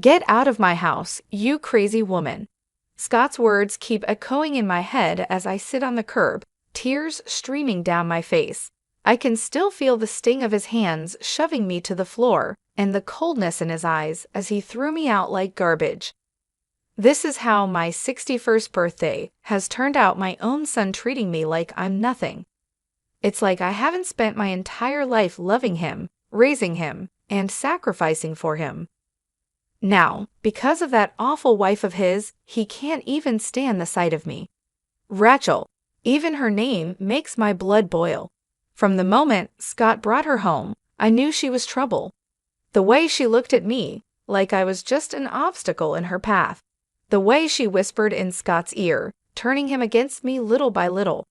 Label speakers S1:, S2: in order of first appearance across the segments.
S1: Get out of my house, you crazy woman. Scott's words keep echoing in my head as I sit on the curb, tears streaming down my face. I can still feel the sting of his hands shoving me to the floor and the coldness in his eyes as he threw me out like garbage. This is how my 61st birthday has turned out, my own son treating me like I'm nothing. It's like I haven't spent my entire life loving him, raising him, and sacrificing for him. Now, because of that awful wife of his, he can't even stand the sight of me. Rachel, even her name makes my blood boil. From the moment Scott brought her home, I knew she was trouble. The way she looked at me, like I was just an obstacle in her path. The way she whispered in Scott's ear, turning him against me little by little.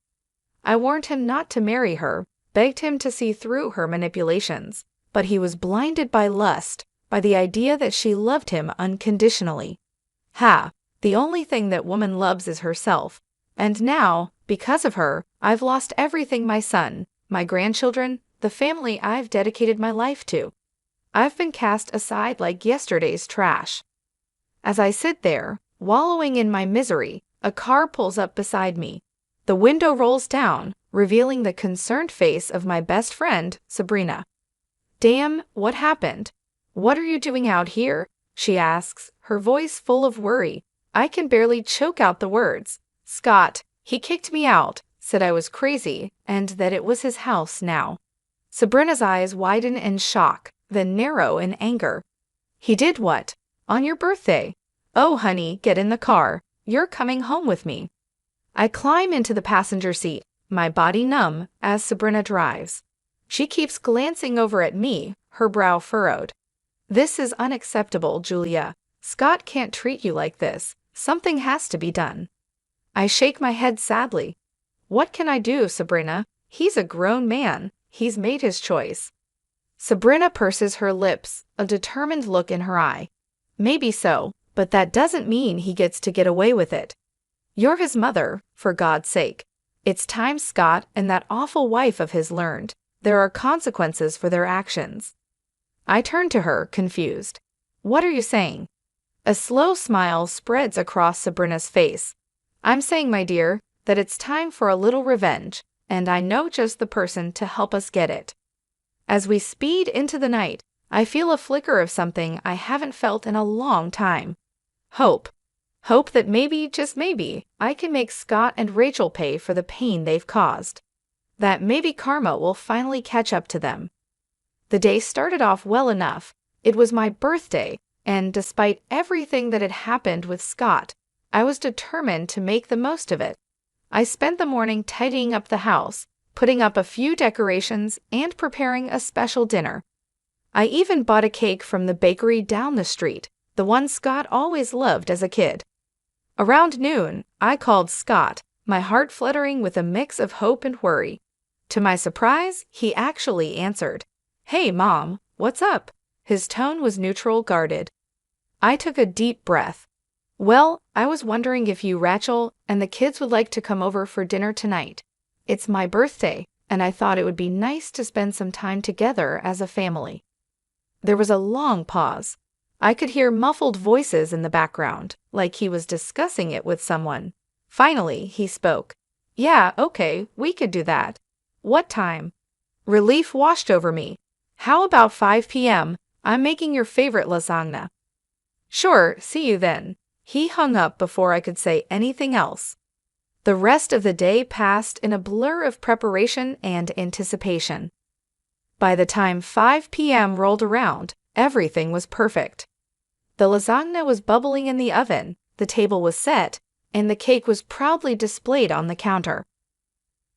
S1: I warned him not to marry her, begged him to see through her manipulations, but he was blinded by lust, by the idea that she loved him unconditionally. The only thing that woman loves is herself. And now, because of her, I've lost everything: my son, my grandchildren, the family I've dedicated my life to. I've been cast aside like yesterday's trash. As I sit there, wallowing in my misery, a car pulls up beside me. The window rolls down, revealing the concerned face of my best friend, Sabrina. "Damn, what happened? What are you doing out here?" she asks, her voice full of worry. I can barely choke out the words. "Scott, he kicked me out, said I was crazy, and that it was his house now." Sabrina's eyes widen in shock, then narrow in anger. "He did what? On your birthday? Oh, honey, get in the car. You're coming home with me." I climb into the passenger seat, my body numb, as Sabrina drives. She keeps glancing over at me, her brow furrowed. "This is unacceptable, Julia. Scott can't treat you like this. Something has to be done." I shake my head sadly. "What can I do, Sabrina? He's a grown man. He's made his choice." Sabrina purses her lips, a determined look in her eye. "Maybe so, but that doesn't mean he gets to get away with it. You're his mother, for God's sake. It's time Scott and that awful wife of his learned. There are consequences for their actions." I turn to her, confused. "What are you saying?" A slow smile spreads across Sabrina's face. "I'm saying, my dear, that it's time for a little revenge, and I know just the person to help us get it." As we speed into the night, I feel a flicker of something I haven't felt in a long time. Hope. Hope that maybe, just maybe, I can make Scott and Rachel pay for the pain they've caused. That maybe karma will finally catch up to them. The day started off well enough. It was my birthday, and despite everything that had happened with Scott, I was determined to make the most of it. I spent the morning tidying up the house, putting up a few decorations, and preparing a special dinner. I even bought a cake from the bakery down the street, the one Scott always loved as a kid. Around noon, I called Scott, my heart fluttering with a mix of hope and worry. To my surprise, he actually answered. "Hey, Mom, what's up?" His tone was neutral, guarded. I took a deep breath. "Well, I was wondering if you, Rachel, and the kids would like to come over for dinner tonight. It's my birthday, and I thought it would be nice to spend some time together as a family." There was a long pause. I could hear muffled voices in the background, like he was discussing it with someone. Finally, he spoke. "Yeah, okay, we could do that. What time?" Relief washed over me. "How about 5 p.m.? I'm making your favorite lasagna." "Sure, see you then." He hung up before I could say anything else. The rest of the day passed in a blur of preparation and anticipation. By the time 5 p.m. rolled around, everything was perfect. The lasagna was bubbling in the oven, the table was set, and the cake was proudly displayed on the counter.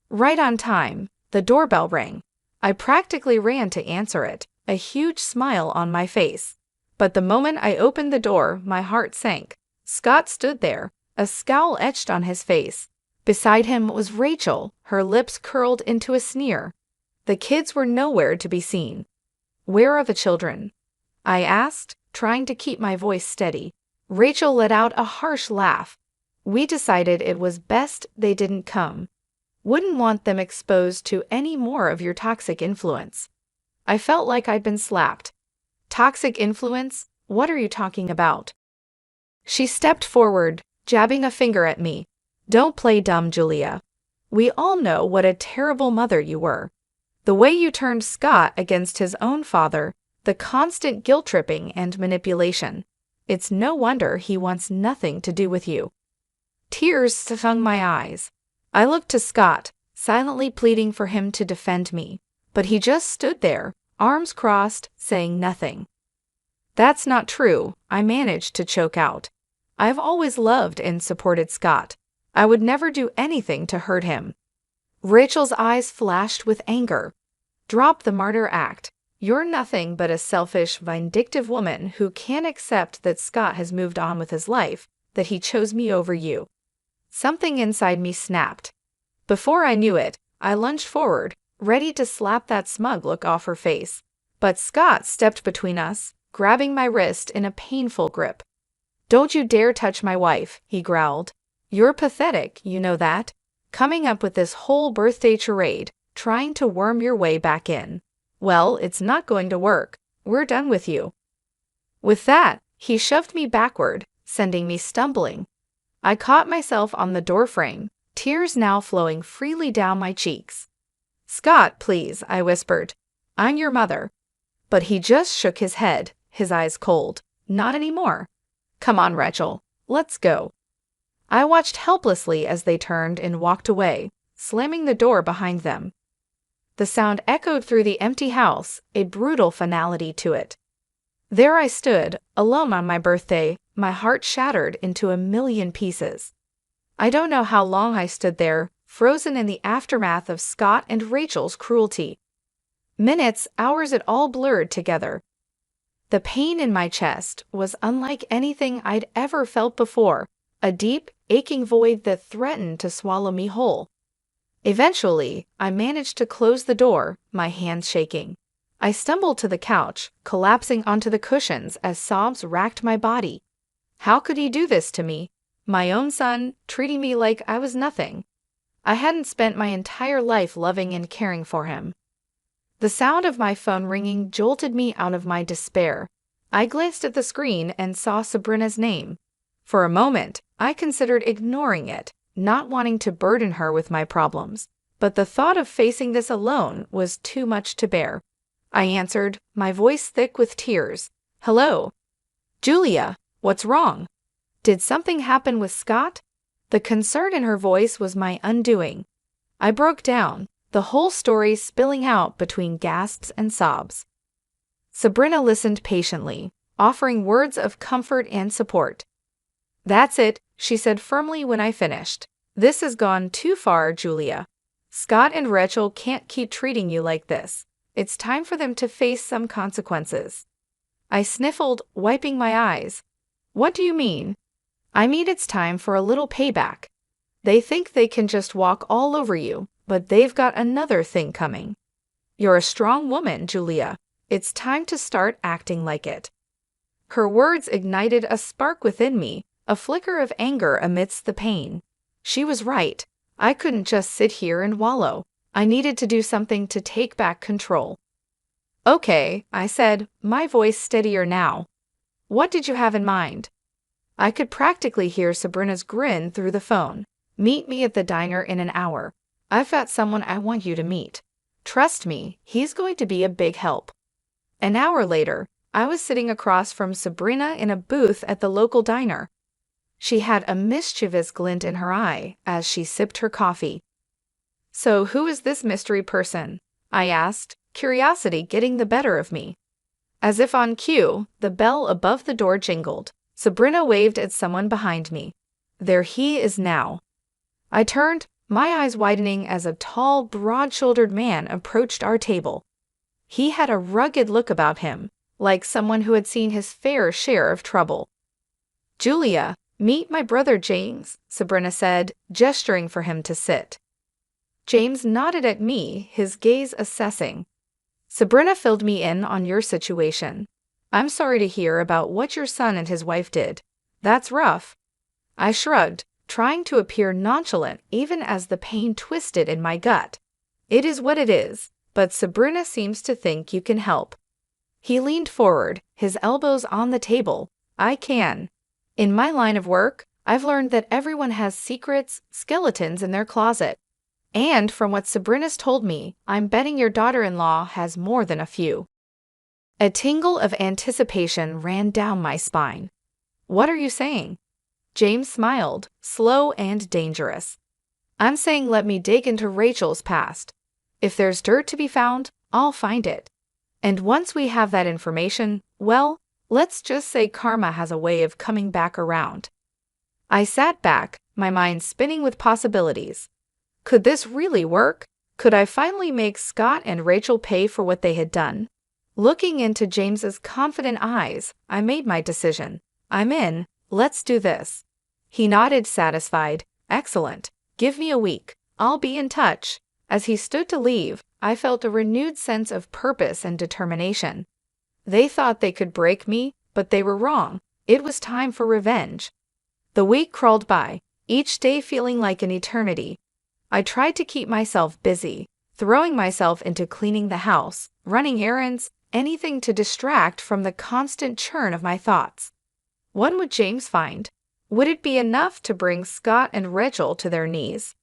S1: Right on time, the doorbell rang. I practically ran to answer it, a huge smile on my face. But the moment I opened the door, my heart sank. Scott stood there, a scowl etched on his face. Beside him was Rachel, her lips curled into a sneer. The kids were nowhere to be seen. "Where are the children?" I asked, trying to keep my voice steady. Rachel let out a harsh laugh. "We decided it was best they didn't come. Wouldn't want them exposed to any more of your toxic influence." I felt like I'd been slapped. Toxic influence? What are you talking about? She stepped forward, jabbing a finger at me. Don't play dumb, Julia. We all know what a terrible mother you were. The way you turned Scott against his own father, the constant guilt-tripping and manipulation. It's no wonder he wants nothing to do with you. Tears stung my eyes. I looked to Scott, silently pleading for him to defend me, but he just stood there, arms crossed, saying nothing. That's not true, I managed to choke out. I've always loved and supported Scott. I would never do anything to hurt him. Rachel's eyes flashed with anger. Drop the martyr act. You're nothing but a selfish, vindictive woman who can't accept that Scott has moved on with his life, that he chose me over you. Something inside me snapped. Before I knew it, I lunged forward, ready to slap that smug look off her face. But Scott stepped between us, grabbing my wrist in a painful grip. Don't you dare touch my wife, he growled. You're pathetic, you know that? Coming up with this whole birthday charade, trying to worm your way back in. Well, it's not going to work. We're done with you. With that, he shoved me backward, sending me stumbling. I caught myself on the doorframe, tears now flowing freely down my cheeks. Scott, please, I whispered. I'm your mother. But he just shook his head, his eyes cold. Not anymore. Come on, Rachel. Let's go. I watched helplessly as they turned and walked away, slamming the door behind them. The sound echoed through the empty house, a brutal finality to it. There I stood, alone on my birthday, my heart shattered into a million pieces. I don't know how long I stood there, frozen in the aftermath of Scott and Rachel's cruelty. Minutes, hours, it all blurred together. The pain in my chest was unlike anything I'd ever felt before, a deep, aching void that threatened to swallow me whole. Eventually, I managed to close the door, my hands shaking. I stumbled to the couch, collapsing onto the cushions as sobs racked my body. How could he do this to me? My own son, treating me like I was nothing. I hadn't spent my entire life loving and caring for him. The sound of my phone ringing jolted me out of my despair. I glanced at the screen and saw Sabrina's name. For a moment, I considered ignoring it, not wanting to burden her with my problems. But the thought of facing this alone was too much to bear. I answered, my voice thick with tears. Hello? Julia, what's wrong? Did something happen with Scott? The concern in her voice was my undoing. I broke down, the whole story spilling out between gasps and sobs. Sabrina listened patiently, offering words of comfort and support. That's it, she said firmly when I finished. This has gone too far, Julia. Scott and Rachel can't keep treating you like this. It's time for them to face some consequences. I sniffled, wiping my eyes. What do you mean? I mean it's time for a little payback. They think they can just walk all over you, but they've got another thing coming. You're a strong woman, Julia. It's time to start acting like it. Her words ignited a spark within me, a flicker of anger amidst the pain. She was right. I couldn't just sit here and wallow. I needed to do something to take back control. Okay, I said, my voice steadier now. What did you have in mind? I could practically hear Sabrina's grin through the phone. Meet me at the diner in an hour. I've got someone I want you to meet. Trust me, he's going to be a big help. An hour later, I was sitting across from Sabrina in a booth at the local diner. She had a mischievous glint in her eye as she sipped her coffee. So who is this mystery person? I asked, curiosity getting the better of me. As if on cue, the bell above the door jingled. Sabrina waved at someone behind me. There he is now. I turned, my eyes widening as a tall, broad-shouldered man approached our table. He had a rugged look about him, like someone who had seen his fair share of trouble. Julia, meet my brother James, Sabrina said, gesturing for him to sit. James nodded at me, his gaze assessing. Sabrina filled me in on your situation. I'm sorry to hear about what your son and his wife did. That's rough. I shrugged, trying to appear nonchalant even as the pain twisted in my gut. It is what it is, but Sabrina seems to think you can help. He leaned forward, his elbows on the table. I can. In my line of work, I've learned that everyone has secrets, skeletons in their closet. And from what Sabrina's told me, I'm betting your daughter-in-law has more than a few. A tingle of anticipation ran down my spine. What are you saying? James smiled, slow and dangerous. I'm saying let me dig into Rachel's past. If there's dirt to be found, I'll find it. And once we have that information, well, let's just say karma has a way of coming back around. I sat back, my mind spinning with possibilities. Could this really work? Could I finally make Scott and Rachel pay for what they had done? Looking into James's confident eyes, I made my decision. I'm in. Let's do this. He nodded, satisfied. Excellent. Give me a week. I'll be in touch. As he stood to leave, I felt a renewed sense of purpose and determination. They thought they could break me, but they were wrong. It was time for revenge. The week crawled by, each day feeling like an eternity. I tried to keep myself busy, throwing myself into cleaning the house, running errands, anything to distract from the constant churn of my thoughts. What would James find? Would it be enough to bring Scott and Rachel to their knees?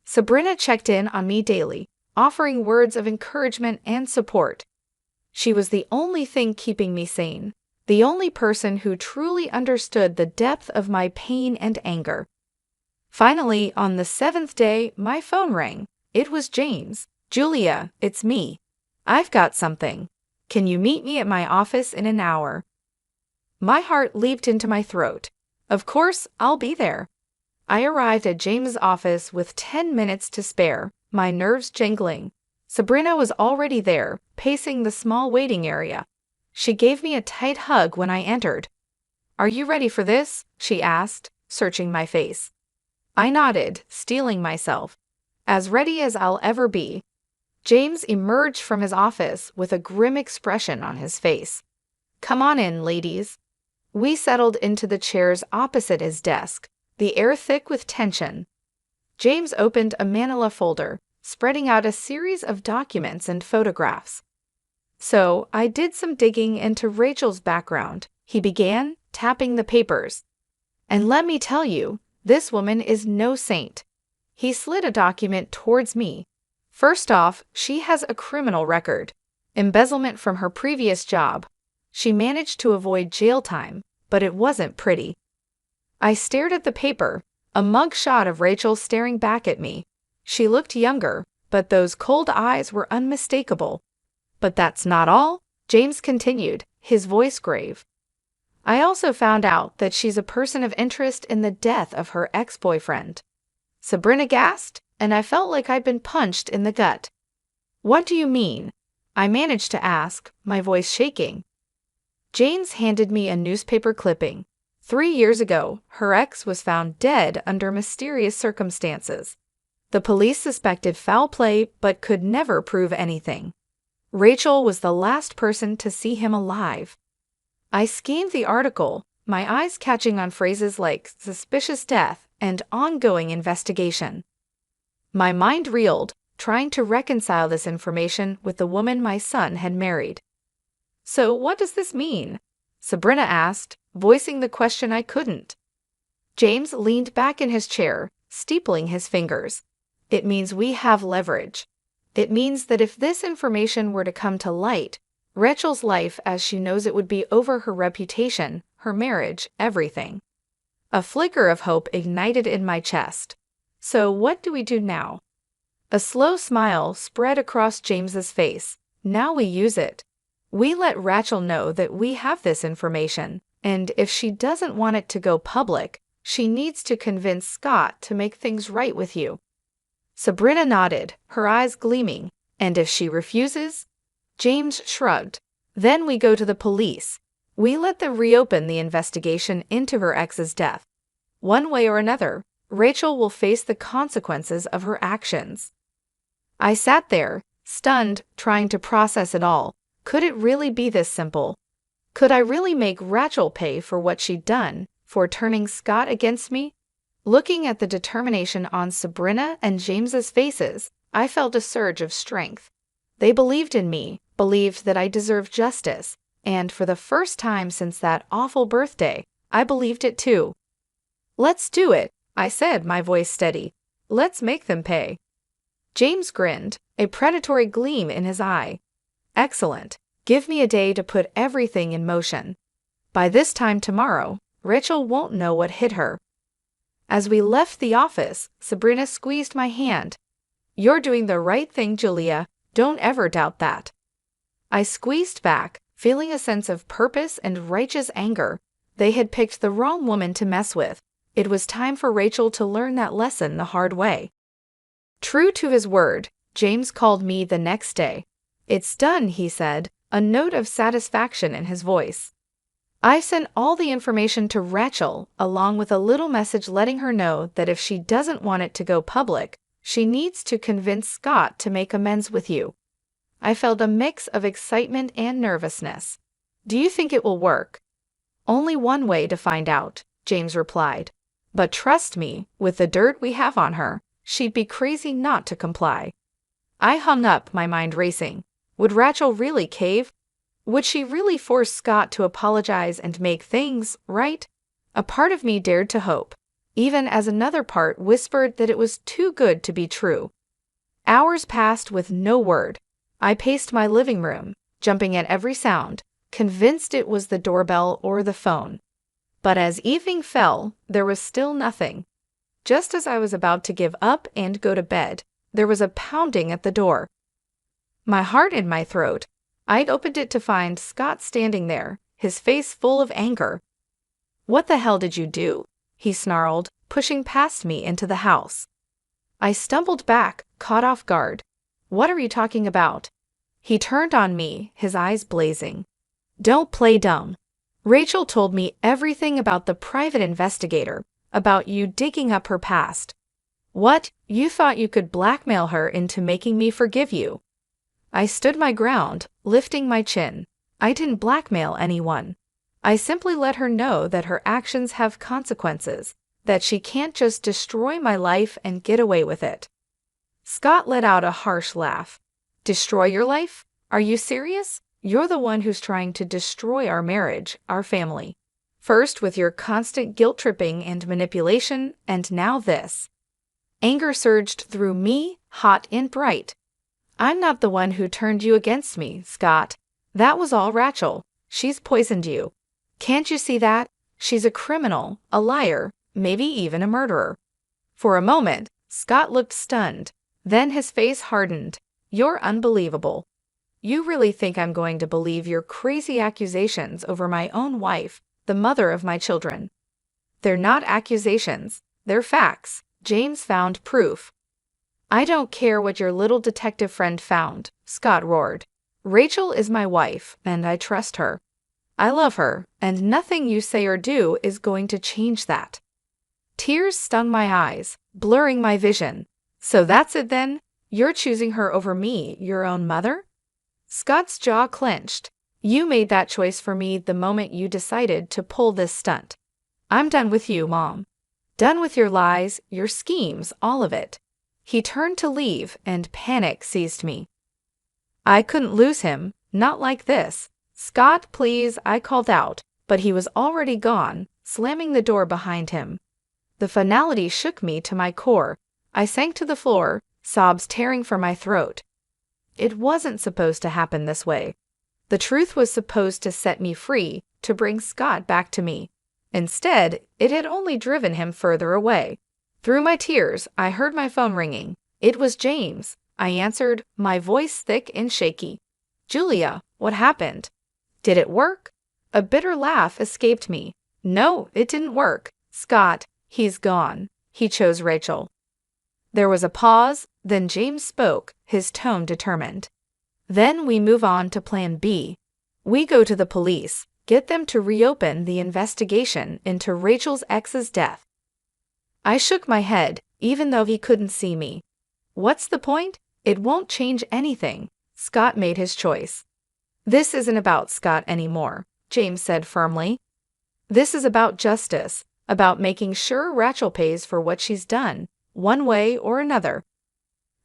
S1: Sabrina checked in on me daily, offering words of encouragement and support. She was the only thing keeping me sane, the only person who truly understood the depth of my pain and anger. Finally, on the 7th day, my phone rang. It was James. Julia, it's me. I've got something. Can you meet me at my office in an hour? My heart leaped into my throat. Of course, I'll be there. I arrived at James' office with 10 minutes to spare, my nerves jangling. Sabrina was already there, pacing the small waiting area. She gave me a tight hug when I entered. Are you ready for this? She asked, searching my face. I nodded, steeling myself. As ready as I'll ever be. James emerged from his office with a grim expression on his face. Come on in, ladies. We settled into the chairs opposite his desk, the air thick with tension. James opened a manila folder, spreading out a series of documents and photographs. So, I did some digging into Rachel's background, he began, tapping the papers. And let me tell you, this woman is no saint. He slid a document towards me. First off, she has a criminal record. Embezzlement from her previous job. She managed to avoid jail time, but it wasn't pretty. I stared at the paper, a mug shot of Rachel staring back at me. She looked younger, but those cold eyes were unmistakable. But that's not all, James continued, his voice grave. I also found out that she's a person of interest in the death of her ex-boyfriend. Sabrina gasped, and I felt like I'd been punched in the gut. What do you mean? I managed to ask, my voice shaking. James handed me a newspaper clipping. 3 years ago, her ex was found dead under mysterious circumstances. The police suspected foul play but could never prove anything. Rachel was the last person to see him alive. I scanned the article, my eyes catching on phrases like suspicious death and ongoing investigation. My mind reeled, trying to reconcile this information with the woman my son had married. So what does this mean? Sabrina asked, voicing the question I couldn't. James leaned back in his chair, steepling his fingers. It means we have leverage. It means that if this information were to come to light, Rachel's life as she knows it would be over, her reputation, her marriage, everything. A flicker of hope ignited in my chest. So what do we do now? A slow smile spread across James's face. Now we use it. We let Rachel know that we have this information, and if she doesn't want it to go public, she needs to convince Scott to make things right with you. Sabrina nodded, her eyes gleaming. And if she refuses? James shrugged. Then we go to the police. We let them reopen the investigation into her ex's death. One way or another, Rachel will face the consequences of her actions. I sat there, stunned, trying to process it all. Could it really be this simple? Could I really make Rachel pay for what she'd done, for turning Scott against me? Looking at the determination on Sabrina and James's faces, I felt a surge of strength. They believed in me, believed that I deserved justice, and for the first time since that awful birthday, I believed it too. "Let's do it," I said, my voice steady. "Let's make them pay." James grinned, a predatory gleam in his eye. "Excellent. Give me a day to put everything in motion. By this time tomorrow, Rachel won't know what hit her." As we left the office, Sabrina squeezed my hand. "You're doing the right thing, Julia. Don't ever doubt that." I squeezed back, feeling a sense of purpose and righteous anger. They had picked the wrong woman to mess with. It was time for Rachel to learn that lesson the hard way. True to his word, James called me the next day. "It's done," he said, a note of satisfaction in his voice. I sent all the information to Rachel, along with a little message letting her know that if she doesn't want it to go public, she needs to convince Scott to make amends with you. I felt a mix of excitement and nervousness. "Do you think it will work?" "Only one way to find out," James replied. "But trust me, with the dirt we have on her, she'd be crazy not to comply." I hung up, my mind racing. Would Rachel really cave? Would she really force Scott to apologize and make things right? A part of me dared to hope, even as another part whispered that it was too good to be true. Hours passed with no word. I paced my living room, jumping at every sound, convinced it was the doorbell or the phone. But as evening fell, there was still nothing. Just as I was about to give up and go to bed, there was a pounding at the door. My heart in my throat, I'd opened it to find Scott standing there, his face full of anger. "What the hell did you do?" he snarled, pushing past me into the house. I stumbled back, caught off guard. "What are you talking about?" He turned on me, his eyes blazing. "Don't play dumb. Rachel told me everything about the private investigator, about you digging up her past. What, you thought you could blackmail her into making me forgive you?" I stood my ground, lifting my chin. I didn't blackmail anyone. I simply let her know that her actions have consequences, that she can't just destroy my life and get away with it. Scott let out a harsh laugh. "Destroy your life? Are you serious? You're the one who's trying to destroy our marriage, our family. First with your constant guilt-tripping and manipulation, and now this." Anger surged through me, hot and bright. "I'm not the one who turned you against me, Scott. That was all Rachel. She's poisoned you. Can't you see that? She's a criminal, a liar, maybe even a murderer." For a moment, Scott looked stunned. Then his face hardened. "You're unbelievable. You really think I'm going to believe your crazy accusations over my own wife, the mother of my children?" "They're not accusations. They're facts." James found proof. "I don't care what your little detective friend found," Scott roared. "Rachel is my wife, and I trust her. I love her, and nothing you say or do is going to change that." Tears stung my eyes, blurring my vision. "So that's it then? You're choosing her over me, your own mother?" Scott's jaw clenched. "You made that choice for me the moment you decided to pull this stunt. I'm done with you, Mom. Done with your lies, your schemes, all of it." He turned to leave, and panic seized me. I couldn't lose him, not like this. "Scott, please," I called out, but he was already gone, slamming the door behind him. The finality shook me to my core. I sank to the floor, sobs tearing from my throat. It wasn't supposed to happen this way. The truth was supposed to set me free, to bring Scott back to me. Instead, it had only driven him further away. Through my tears, I heard my phone ringing. It was James. I answered, my voice thick and shaky. "Julia, what happened?" "Did it work?" A bitter laugh escaped me. "No, it didn't work. Scott, he's gone. He chose Rachel." There was a pause, then James spoke, his tone determined. "Then we move on to Plan B. We go to the police, get them to reopen the investigation into Rachel's ex's death." I shook my head, even though he couldn't see me. "What's the point? It won't change anything." Scott made his choice. "This isn't about Scott anymore," James said firmly. "This is about justice, about making sure Rachel pays for what she's done, one way or another."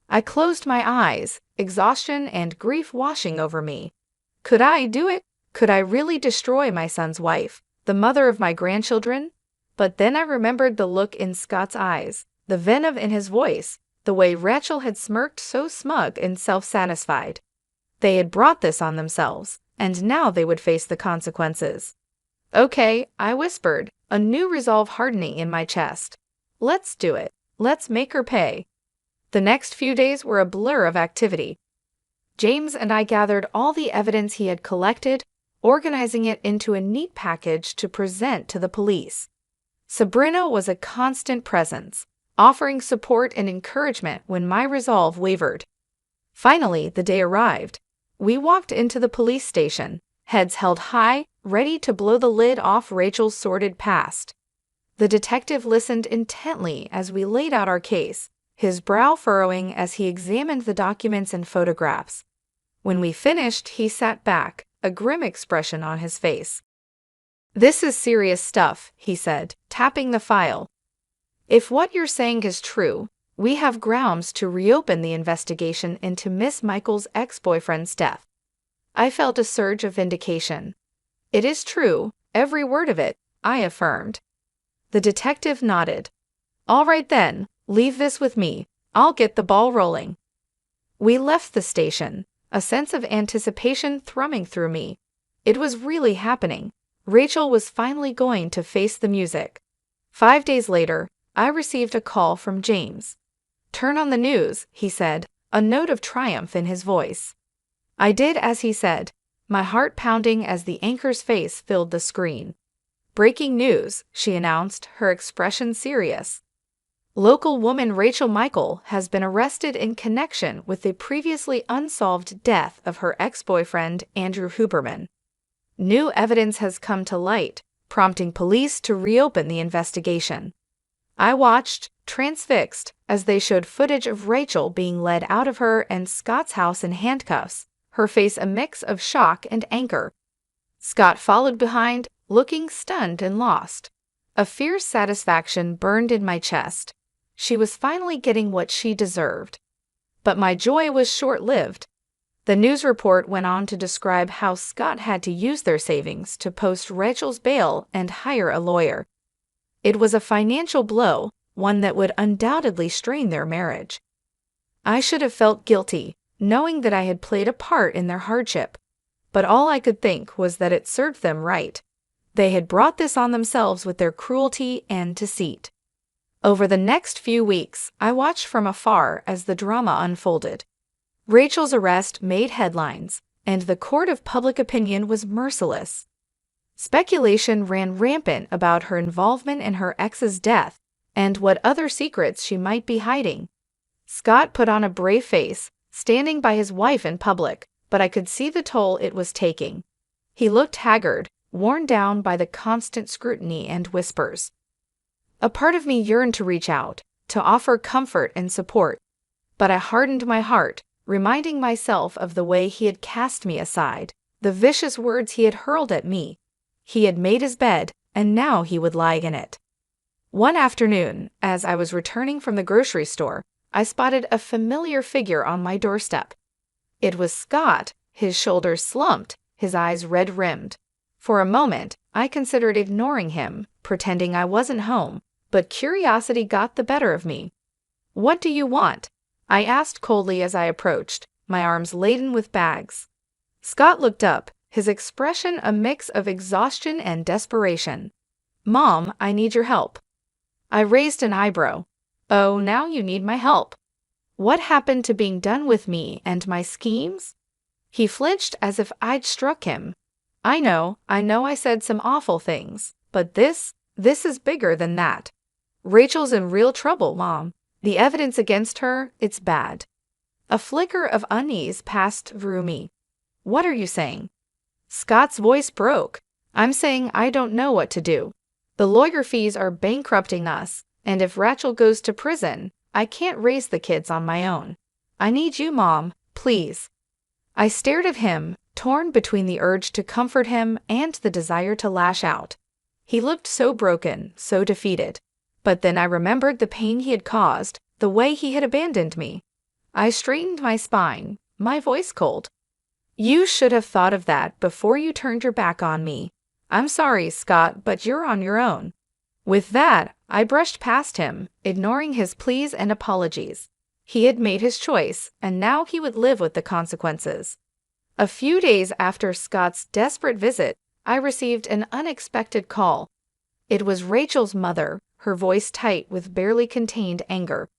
S1: I closed my eyes, exhaustion and grief washing over me. Could I do it? Could I really destroy my son's wife, the mother of my grandchildren? But then I remembered the look in Scott's eyes, the venom in his voice, the way Rachel had smirked so smug and self-satisfied. They had brought this on themselves, and now they would face the consequences. Okay, I whispered, a new resolve hardening in my chest. Let's do it. Let's make her pay. The next few days were a blur of activity. James and I gathered all the evidence he had collected, organizing it into a neat package to present to the police. Sabrina was a constant presence, offering support and encouragement when my resolve wavered. Finally, the day arrived. We walked into the police station, heads held high, ready to blow the lid off Rachel's sordid past. The detective listened intently as we laid out our case, his brow furrowing as he examined the documents and photographs. When we finished, he sat back, a grim expression on his face. "This is serious stuff," he said, tapping the file. "If what you're saying is true, we have grounds to reopen the investigation into Miss Michael's ex-boyfriend's death." I felt a surge of vindication. "It is true, every word of it," I affirmed. The detective nodded. "All right then, leave this with me. I'll get the ball rolling." We left the station, a sense of anticipation thrumming through me. It was really happening. Rachel was finally going to face the music. 5 days later, I received a call from James. "Turn on the news," he said, a note of triumph in his voice. I did as he said, my heart pounding as the anchor's face filled the screen. "Breaking news," she announced, her expression serious. "Local woman Rachel Michael has been arrested in connection with the previously unsolved death of her ex-boyfriend, Andrew Huberman. New evidence has come to light, prompting police to reopen the investigation." I watched, transfixed, as they showed footage of Rachel being led out of her and Scott's house in handcuffs, her face a mix of shock and anger. Scott followed behind, looking stunned and lost. A fierce satisfaction burned in my chest. She was finally getting what she deserved. But my joy was short-lived. The news report went on to describe how Scott had to use their savings to post Rachel's bail and hire a lawyer. It was a financial blow, one that would undoubtedly strain their marriage. I should have felt guilty, knowing that I had played a part in their hardship. But all I could think was that it served them right. They had brought this on themselves with their cruelty and deceit. Over the next few weeks, I watched from afar as the drama unfolded. Rachel's arrest made headlines, and the court of public opinion was merciless. Speculation ran rampant about her involvement in her ex's death and what other secrets she might be hiding. Scott put on a brave face, standing by his wife in public, but I could see the toll it was taking. He looked haggard, worn down by the constant scrutiny and whispers. A part of me yearned to reach out, to offer comfort and support, but I hardened my heart, reminding myself of the way he had cast me aside, the vicious words he had hurled at me. He had made his bed, and now he would lie in it. One afternoon, as I was returning from the grocery store, I spotted a familiar figure on my doorstep. It was Scott, his shoulders slumped, his eyes red-rimmed. For a moment, I considered ignoring him, pretending I wasn't home, but curiosity got the better of me. "What do you want?" I asked coldly as I approached, my arms laden with bags. Scott looked up, his expression a mix of exhaustion and desperation. "Mom, I need your help." I raised an eyebrow. "Oh, now you need my help. What happened to being done with me and my schemes?" He flinched as if I'd struck him. I know I said some awful things, but this is bigger than that. Rachel's in real trouble, Mom. The evidence against her, it's bad." A flicker of unease passed through me. "What are you saying?" Scott's voice broke. "I'm saying I don't know what to do. The lawyer fees are bankrupting us, and if Rachel goes to prison, I can't raise the kids on my own. I need you, Mom, please." I stared at him, torn between the urge to comfort him and the desire to lash out. He looked so broken, so defeated. But then I remembered the pain he had caused, the way he had abandoned me. I straightened my spine, my voice cold. You should have thought of that before you turned your back on me. I'm sorry, Scott, but you're on your own. With that, I brushed past him, ignoring his pleas and apologies. He had made his choice, and now he would live with the consequences. A few days after Scott's desperate visit, I received an unexpected call. It was Rachel's mother, her voice tight with barely contained anger.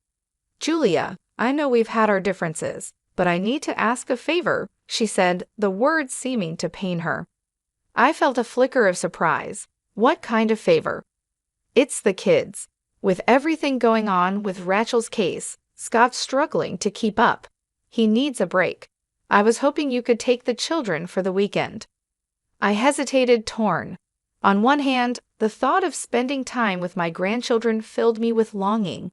S1: "Julia, I know we've had our differences, but I need to ask a favor," she said, the words seeming to pain her. I felt a flicker of surprise. What kind of favor? It's the kids. With everything going on with Rachel's case, Scott's struggling to keep up. He needs a break. I was hoping you could take the children for the weekend. I hesitated, torn. On one hand, the thought of spending time with my grandchildren filled me with longing.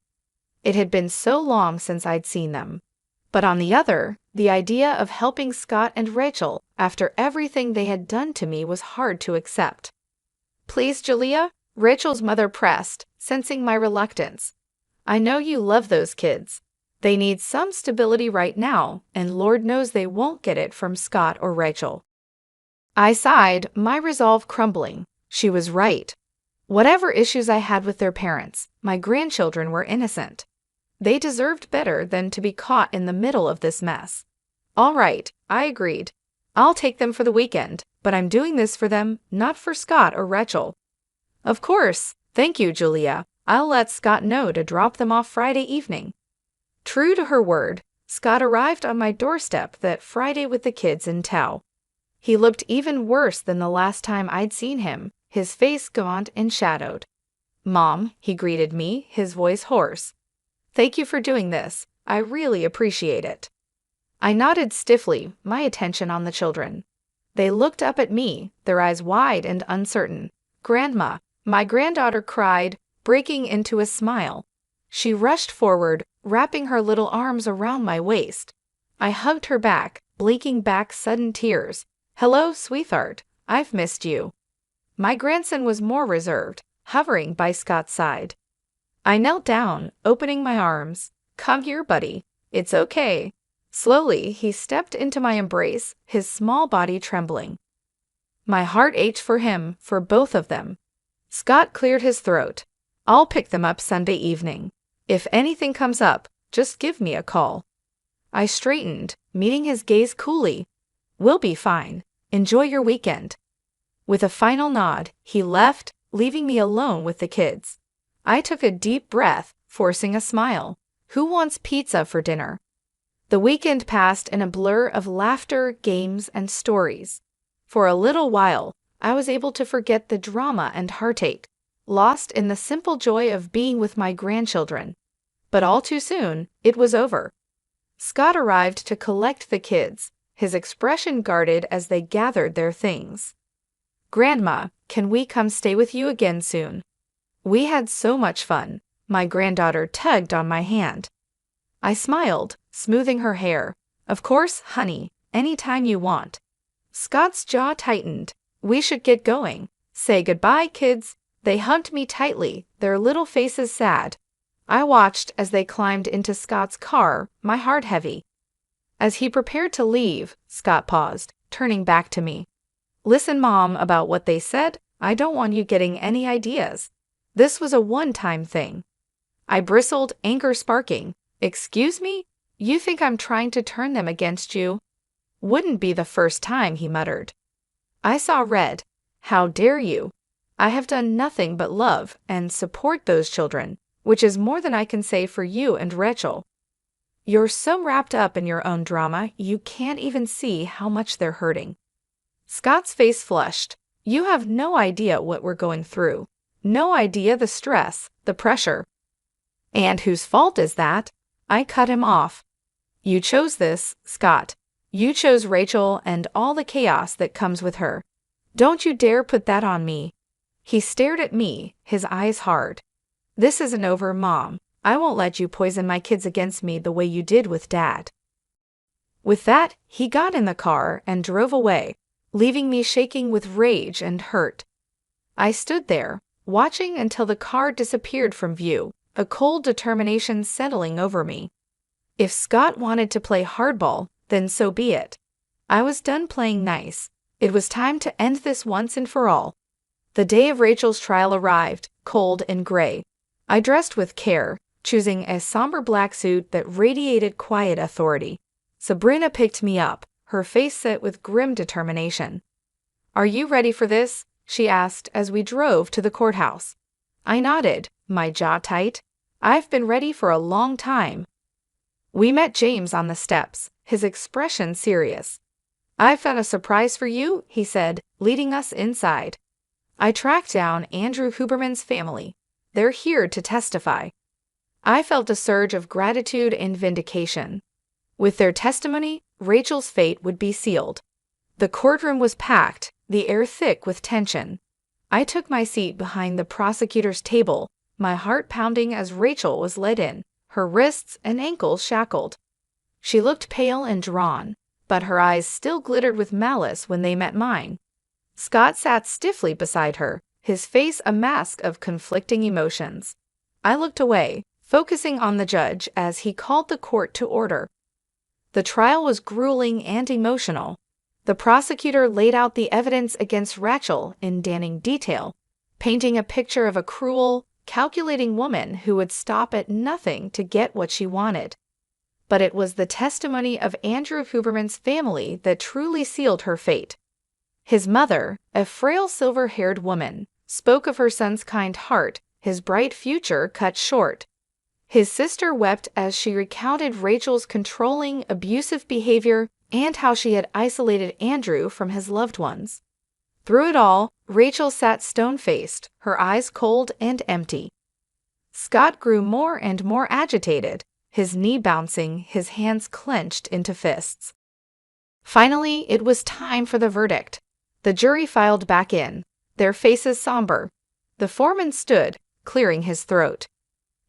S1: It had been so long since I'd seen them. But on the other, the idea of helping Scott and Rachel after everything they had done to me was hard to accept. "Please, Julia," Rachel's mother pressed, sensing my reluctance. "I know you love those kids. They need some stability right now, and Lord knows they won't get it from Scott or Rachel." I sighed, my resolve crumbling. She was right. Whatever issues I had with their parents, my grandchildren were innocent. They deserved better than to be caught in the middle of this mess. "All right," I agreed. "I'll take them for the weekend, but I'm doing this for them, not for Scott or Rachel." "Of course. Thank you, Julia. I'll let Scott know to drop them off Friday evening." True to her word, Scott arrived on my doorstep that Friday with the kids in tow. He looked even worse than the last time I'd seen him, his face gaunt and shadowed. "Mom," he greeted me, his voice hoarse. "Thank you for doing this. I really appreciate it." I nodded stiffly, my attention on the children. They looked up at me, their eyes wide and uncertain. "Grandma," my granddaughter cried, breaking into a smile. She rushed forward, wrapping her little arms around my waist. I hugged her back, blinking back sudden tears. "Hello, sweetheart. I've missed you." My grandson was more reserved, hovering by Scott's side. I knelt down, opening my arms. "Come here, buddy. It's okay." Slowly, he stepped into my embrace, his small body trembling. My heart ached for him, for both of them. Scott cleared his throat. "I'll pick them up Sunday evening. If anything comes up, just give me a call." I straightened, meeting his gaze coolly. "We'll be fine. Enjoy your weekend." With a final nod, he left, leaving me alone with the kids. I took a deep breath, forcing a smile. Who wants pizza for dinner? The weekend passed in a blur of laughter, games, and stories. For a little while, I was able to forget the drama and heartache, lost in the simple joy of being with my grandchildren. But all too soon, it was over. Scott arrived to collect the kids, his expression guarded as they gathered their things. "Grandma, can we come stay with you again soon? We had so much fun." My granddaughter tugged on my hand. I smiled, smoothing her hair. "Of course, honey, anytime you want." Scott's jaw tightened. "We should get going. Say goodbye, kids." They hugged me tightly, their little faces sad. I watched as they climbed into Scott's car, my heart heavy. As he prepared to leave, Scott paused, turning back to me. "Listen, Mom, about what they said. I don't want you getting any ideas. This was a one-time thing." I bristled, anger sparking. "Excuse me? You think I'm trying to turn them against you?" "Wouldn't be the first time," he muttered. I saw red. "How dare you? I have done nothing but love and support those children, which is more than I can say for you and Rachel. You're so wrapped up in your own drama, you can't even see how much they're hurting." Scott's face flushed. "You have no idea what we're going through. No idea the stress, the pressure." "And whose fault is that?" I cut him off. "You chose this, Scott. You chose Rachel and all the chaos that comes with her. Don't you dare put that on me." He stared at me, his eyes hard. "This isn't over, Mom. I won't let you poison my kids against me the way you did with Dad." With that, he got in the car and drove away, leaving me shaking with rage and hurt. I stood there, watching until the car disappeared from view, a cold determination settling over me. If Scott wanted to play hardball, then so be it. I was done playing nice. It was time to end this once and for all. The day of Rachel's trial arrived, cold and gray. I dressed with care, choosing a somber black suit that radiated quiet authority. Sabrina picked me up, her face set with grim determination. "Are you ready for this?" she asked as we drove to the courthouse. I nodded, my jaw tight. "I've been ready for a long time." We met James on the steps, his expression serious. "I've got a surprise for you," he said, leading us inside. I tracked down Andrew Huberman's family. They're here to testify. I felt a surge of gratitude and vindication. With their testimony, Rachel's fate would be sealed. The courtroom was packed, the air thick with tension. I took my seat behind the prosecutor's table, my heart pounding as Rachel was led in, her wrists and ankles shackled. She looked pale and drawn, but her eyes still glittered with malice when they met mine. Scott sat stiffly beside her, his face a mask of conflicting emotions. I looked away, focusing on the judge as he called the court to order. The trial was grueling and emotional. The prosecutor laid out the evidence against Rachel in damning detail, painting a picture of a cruel, calculating woman who would stop at nothing to get what she wanted. But it was the testimony of Andrew Huberman's family that truly sealed her fate. His mother, a frail silver-haired woman, spoke of her son's kind heart, his bright future cut short. His sister wept as she recounted Rachel's controlling, abusive behavior and how she had isolated Andrew from his loved ones. Through it all, Rachel sat stone-faced, her eyes cold and empty. Scott grew more and more agitated, his knee bouncing, his hands clenched into fists. Finally, it was time for the verdict. The jury filed back in, their faces somber. The foreman stood, clearing his throat.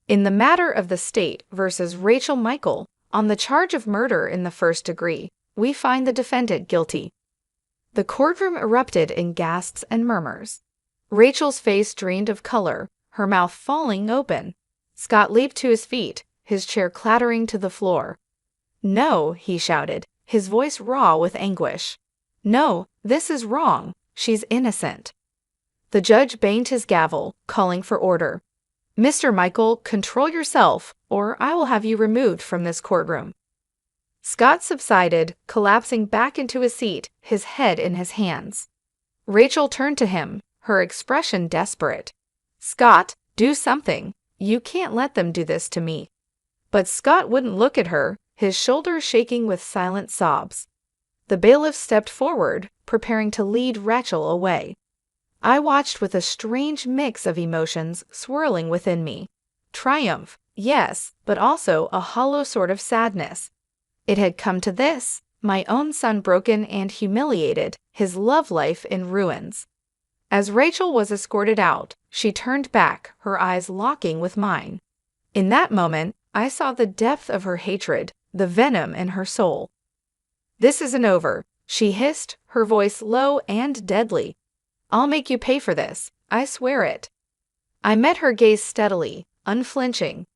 S1: In the matter of the state versus Rachel Michael, on the charge of murder in the first degree, we find the defendant guilty. The courtroom erupted in gasps and murmurs. Rachel's face drained of color, her mouth falling open. Scott leaped to his feet, his chair clattering to the floor. "No," he shouted, his voice raw with anguish. "No, this is wrong. She's innocent." The judge banged his gavel, calling for order. "Mr. Michael, control yourself, or I will have you removed from this courtroom." Scott subsided, collapsing back into his seat, his head in his hands. Rachel turned to him, her expression desperate. "Scott, do something. You can't let them do this to me." But Scott wouldn't look at her, his shoulders shaking with silent sobs. The bailiff stepped forward, preparing to lead Rachel away. I watched with a strange mix of emotions swirling within me. Triumph, yes, but also a hollow sort of sadness. It had come to this, my own son broken and humiliated, his love life in ruins. As Rachel was escorted out, she turned back, her eyes locking with mine. In that moment, I saw the depth of her hatred, the venom in her soul. "This isn't over," she hissed, her voice low and deadly. "I'll make you pay for this, I swear it." I met her gaze steadily, unflinching.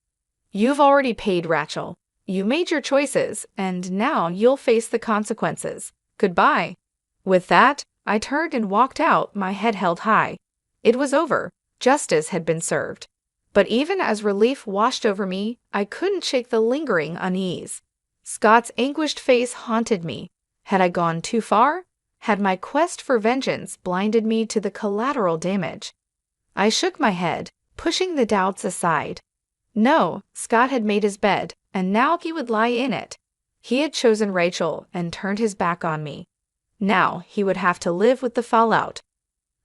S1: "You've already paid, Rachel. You made your choices, and now you'll face the consequences. Goodbye." With that, I turned and walked out, my head held high. It was over. Justice had been served. But even as relief washed over me, I couldn't shake the lingering unease. Scott's anguished face haunted me. Had I gone too far? Had my quest for vengeance blinded me to the collateral damage? I shook my head, pushing the doubts aside. No, Scott had made his bed, and now he would lie in it. He had chosen Rachel and turned his back on me. Now he would have to live with the fallout.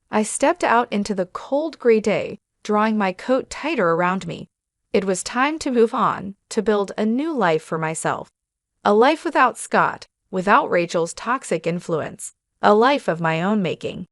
S1: I stepped out into the cold gray day, drawing my coat tighter around me. It was time to move on, to build a new life for myself. A life without Scott, without Rachel's toxic influence. A life of my own making.